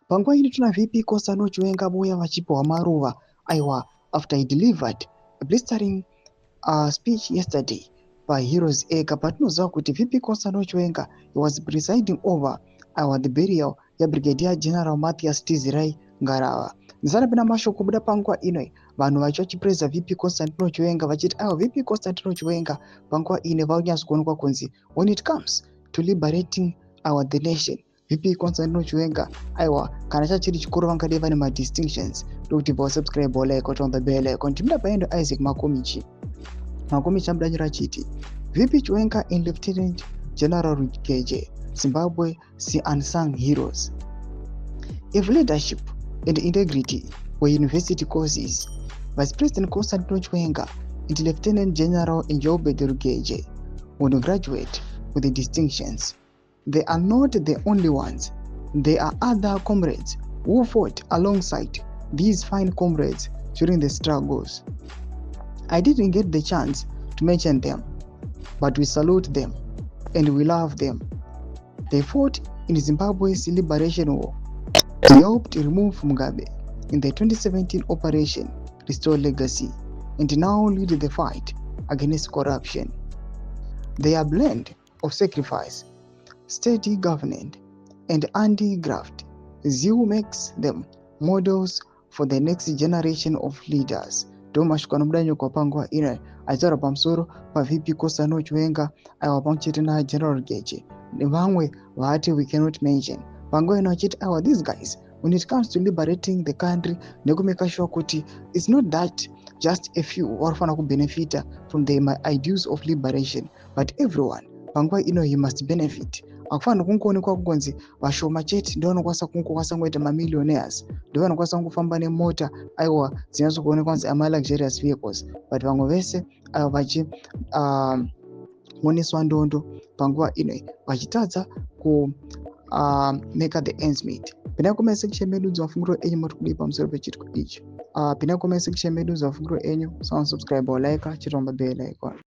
Panguva ino tuna VP Kosano Chiwenga Boya vachipiwa maruva aiwa after he delivered a blistering speech yesterday by Heroes Ega. Patinoziva kuti VP Kosano Chiwenga, he was presiding over the burial ya Brigadier General Matthias Tizirai Ngarava. Ndisana pena mashoko kubuda panguva ino vanhu vachipraiza VP Constantino Chiwenga vachiti VP Constantino Chiwenga panguva ine vakunyatsokuonekwa kunzi when it comes to liberating the nation, VP Constantino Chiwenga aiwa kana chachiri chikuru vangadai vane madistinctions ndokuti subscribe like on the bell icon. Timida paendo Isaac Makomichi amudanyira chiti VP Chiwenga and Lieutenant General Rugeje, Zimbabwe see unsung heroes. If leadership and integrity were university courses, Vice President Constantino Chiwenga and Lieutenant General Njobe Rugeje would graduate with the distinctions. They are not the only ones. There are other comrades who fought alongside these fine comrades during the struggles. I didn't get the chance to mention them, but we salute them and we love them. They fought in Zimbabwe's liberation war. They helped remove Mugabe in the 2017 Operation Restore Legacy and now lead the fight against corruption. Their blend of sacrifice, steady governance, and anti-graft zeal makes them models for the next generation of leaders. Domashukana mudanyo kwa panguva ino achitaura pamusoro paVP Kosano Chiwenga aiwa pamwechete naGeneral Rugeje nevamwe vaati we cannot mention. Panguva ino achiti these guys, when it comes to liberating the country nekumeka sure kuti it's not that just a few varifana kubenefita from the ideals of liberation, but everyone panguva ino he must benefit. Akufana kungoonekwa kungonzi vashoma chete ndio vanokwanisa kungoita mamillionaires, ndio vanokwanisa kungofamba nemota aiwa dzinatsokuonekwa kunzi luxurious vehicles, but vamwe vese vachioneswa ndondo panguva ino vachitadza ku make the ends meet. Pina comment section medu dzafunguro enyu muri kudii pamusoro pechitiko ichi. Pina comment section medu dzafunguro enyu, subscribe or like, chitomba bell icon.